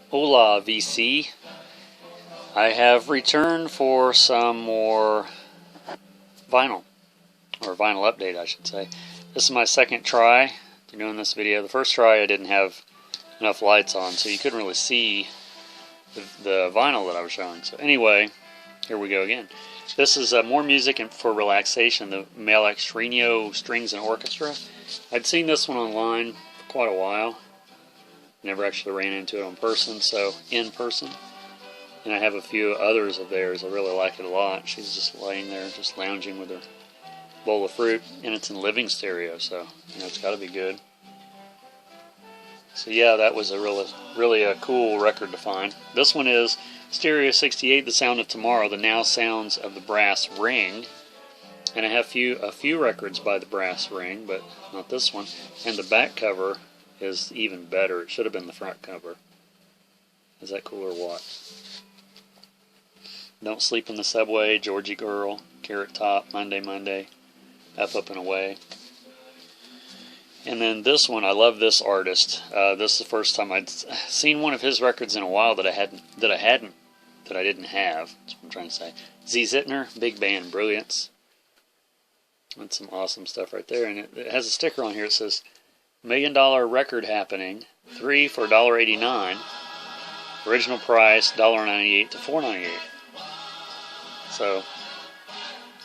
Hola VC. I have returned for some more vinyl, or vinyl update I should say. This is my second try to doing this video. The first try I didn't have enough lights on, so you couldn't really see the vinyl that I was showing. So anyway, here we go again. This is more music for relaxation, the Male Extrino Strings and Orchestra. I'd seen this one online for quite a while. Never actually ran into it in person. And I have a few others of theirs. I really like it a lot. She's just laying there, just lounging with her bowl of fruit, and it's in living stereo, so it's got to be good. So yeah, that was a really a cool record to find. This one is Stereo 68, The Sound of Tomorrow, the Now Sounds of the Brass Ring. And I have a few records by the Brass Ring, but not this one. And the back cover is even better. It should have been the front cover. Is that cool or what? Don't Sleep in the Subway, Georgie Girl, Carrot Top, Monday, Up and Away. And then this one, I love this artist. This is the first time I'd seen one of his records in a while that I didn't have. That's what I'm trying to say. Z Zittner, Big Band Brilliance. That's some awesome stuff right there. And it has a sticker on here that says, $1 million record happening, 3 for $1.89. Original price $1.98 to $4.98. So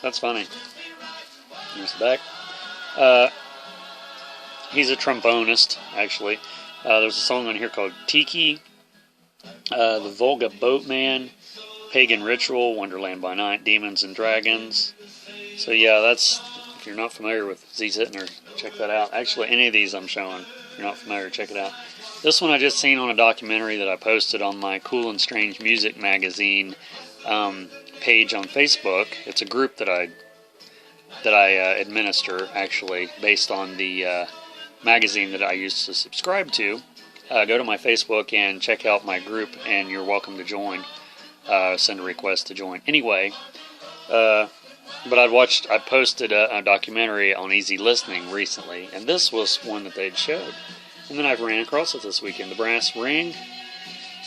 that's funny. Here's the back. He's a trombonist, actually. There's a song on here called Tiki, The Volga Boatman, Pagan Ritual, Wonderland by Night, Demons and Dragons. So yeah, that's, if you're not familiar with Z Zittner, check that out. Actually, any of these I'm showing, if you're not familiar, check it out. This one I just seen on a documentary that I posted on my Cool and Strange Music magazine page on Facebook. It's a group that I administer, actually, based on the magazine that I used to subscribe to. Go to my Facebook and check out my group, and you're welcome to join. Send a request to join. Anyway, but I posted a documentary on easy listening recently, and this was one that they'd showed. And then I ran across it this weekend. The Brass Ring.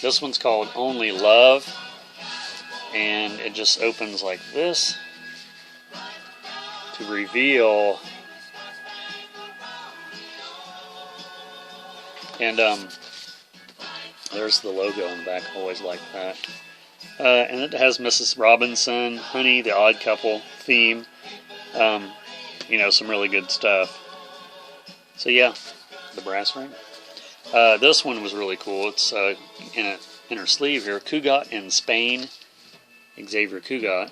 This one's called Only Love, and it just opens like this to reveal. And there's the logo on the back. I always like that. And it has Mrs. Robinson, Honey, The Odd Couple theme. Some really good stuff. So yeah, the Brass Ring. This one was really cool. It's in her sleeve here. Cugat in Spain. Xavier Cugat.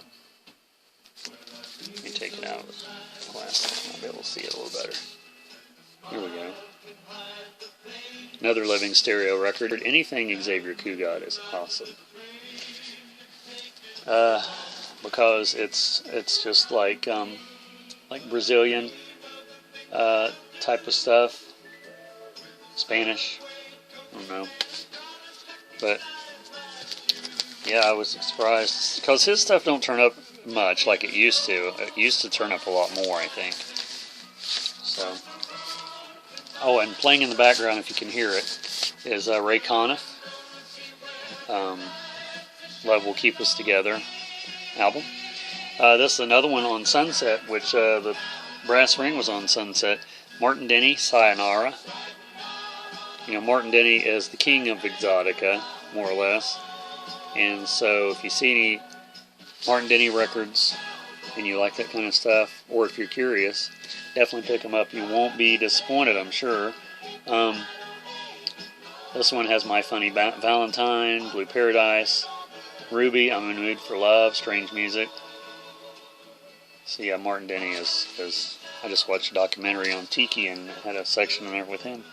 Let me take it out of the plastic. I'll be able to see it a little better. Here we go. Another living stereo record. Anything Xavier Cugat is awesome. Because it's just like Brazilian type of stuff. Spanish. I don't know. But yeah, I was surprised because his stuff don't turn up much like it used to. It used to turn up a lot more, I think. So. Oh, and playing in the background, if you can hear it, is Ray Conniff. Love Will Keep Us Together album. This is another one on Sunset, which the Brass Ring was on Sunset. Martin Denny, Sayonara. Martin Denny is the king of Exotica, more or less. And so if you see any Martin Denny records and you like that kind of stuff, or if you're curious, definitely pick them up. You won't be disappointed, I'm sure. This one has My Funny Valentine, Blue Paradise, Ruby, I'm in the Mood for Love, Strange Music. So yeah, Martin Denny is I just watched a documentary on Tiki and had a section in there with him.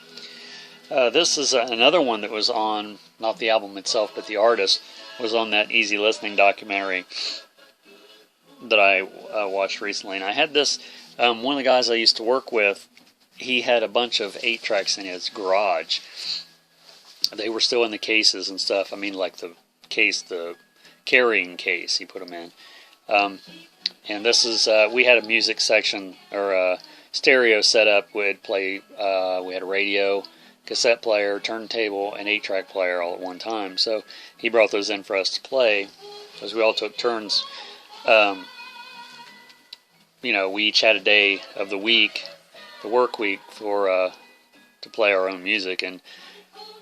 This is another one that was on, not the album itself, but the artist was on that Easy Listening documentary that I watched recently. And I had this, one of the guys I used to work with, he had a bunch of 8-tracks in his garage. They were still in the cases and stuff. I mean, like the carrying case, he put them in. And this is, we had a music section, or a stereo setup. We'd play, we had a radio, cassette player, turntable, and 8-track player all at one time. So he brought those in for us to play, because we all took turns. We each had a day of the week, the work week, to play our own music, and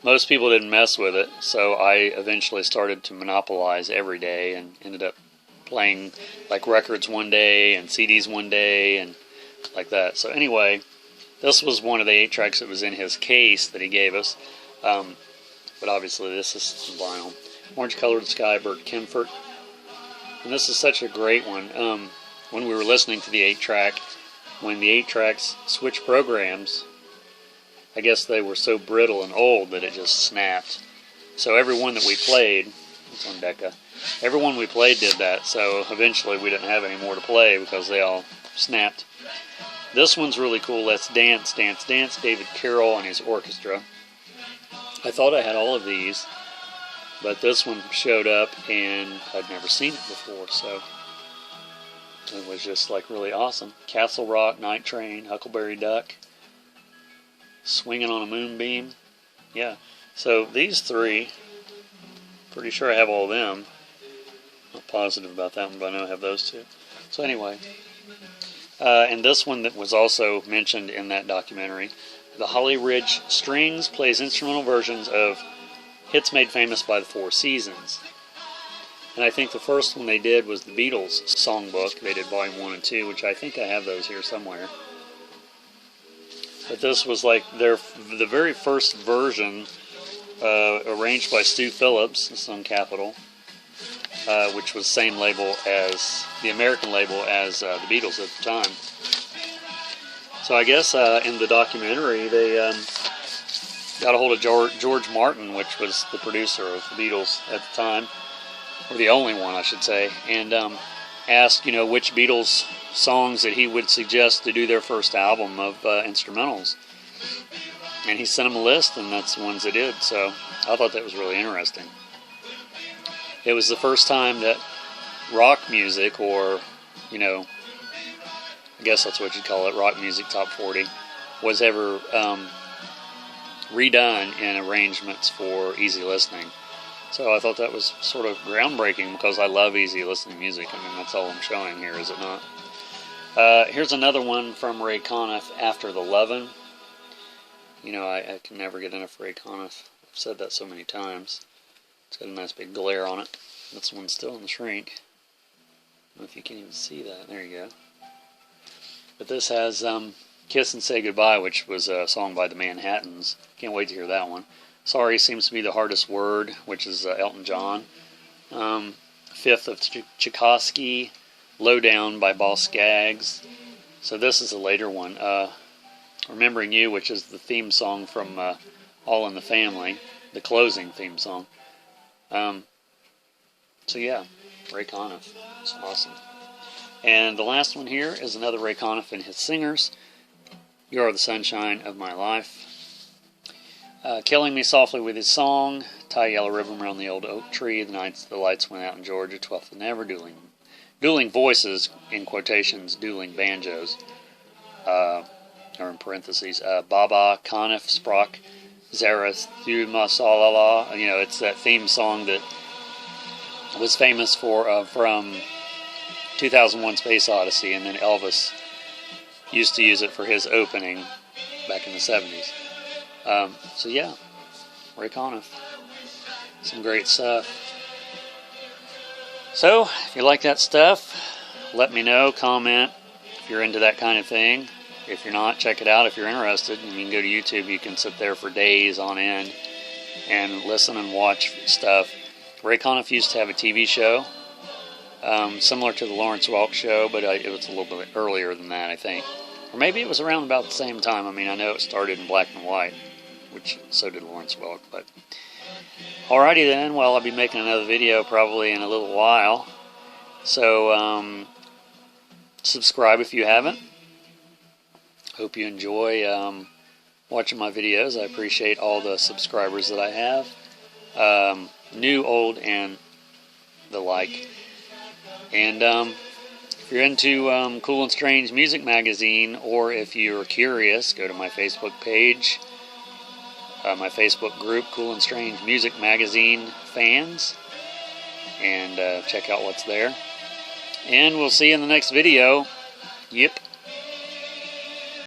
most people didn't mess with it, so I eventually started to monopolize every day and ended up playing like records one day and CDs one day and like that. So anyway, this was one of the 8 tracks that was in his case that he gave us, but obviously this is vinyl. Orange Colored Sky, Bert Kimford, and this is such a great one. When we were listening to the 8-track, when the 8 tracks switched programs, I guess they were so brittle and old that it just snapped. So every one that we played, it's on Decca, every one we played did that, so eventually we didn't have any more to play because they all snapped. This one's really cool. Let's Dance, Dance, Dance, David Carroll and his orchestra. I thought I had all of these, but this one showed up and I'd never seen it before, so it was just like really awesome. Castle Rock, Night Train, Huckleberry Duck, Swinging on a Moonbeam. Yeah, so these 3, pretty sure I have all of them. Not positive about that one, but I know I have those 2. So anyway, and this one that was also mentioned in that documentary, the Holly Ridge Strings plays instrumental versions of hits made famous by the Four Seasons. And I think the first one they did was the Beatles songbook. They did volume 1 and 2, which I think I have those here somewhere. But this was like the very first version, arranged by Stu Phillips, this is on Capitol, which was the same label as the American label as the Beatles at the time. So I guess in the documentary they got a hold of George Martin, which was the producer of the Beatles at the time, or the only one I should say, and asked which Beatles songs that he would suggest to do their first album of instrumentals, and he sent them a list, and that's the ones they did. So I thought that was really interesting. It was the first time that rock music, or I guess that's what you'd call it, rock music top 40, was ever redone in arrangements for easy listening. So I thought that was sort of groundbreaking, because I love easy listening music. I mean, that's all I'm showing here, is it not? Here's another one from Ray Conniff, After the Lovin'. I can never get enough Ray Conniff. I've said that so many times. It's got a nice big glare on it. This one's still in the shrink. I don't know if you can even see that. There you go. But this has Kiss and Say Goodbye, which was a song by the Manhattans. Can't wait to hear that one. Sorry Seems to Be the Hardest Word, which is Elton John. Fifth of Tchaikovsky, Lowdown by Boss Skaggs. So this is a later one. Remembering You, which is the theme song from All in the Family, the closing theme song. So yeah, Ray Conniff. It's awesome. And the last one here is another Ray Conniff and his singers. You Are the Sunshine of My Life. Killing Me Softly with His Song, Tie a Yellow Ribbon Around the Old Oak Tree, The Nights the Lights Went Out in Georgia, 12th and Never, Dueling Voices, in quotations, Dueling Banjos, or in parentheses, Baba, Conniff, Sprock, Zarathustra, Salala. It's that theme song that was famous from 2001 Space Odyssey, and then Elvis used to use it for his opening back in the 70s. So yeah, Ray Conniff. Some great stuff. So, if you like that stuff, let me know, comment if you're into that kind of thing. If you're not, check it out if you're interested. You can go to YouTube, you can sit there for days on end and listen and watch stuff. Ray Conniff used to have a TV show, similar to the Lawrence Welk show, but it was a little bit earlier than that, I think. Or maybe it was around about the same time. I mean, I know it started in black and white, which so did Lawrence Welk. But alrighty then, well, I'll be making another video probably in a little while. So subscribe if you haven't. Hope you enjoy watching my videos. I appreciate all the subscribers that I have, new, old, and the like. And if you're into Cool and Strange Music Magazine, or if you're curious, go to my Facebook page. my Facebook group, Cool and Strange Music Magazine fans, and check out what's there. And we'll see you in the next video. Yep.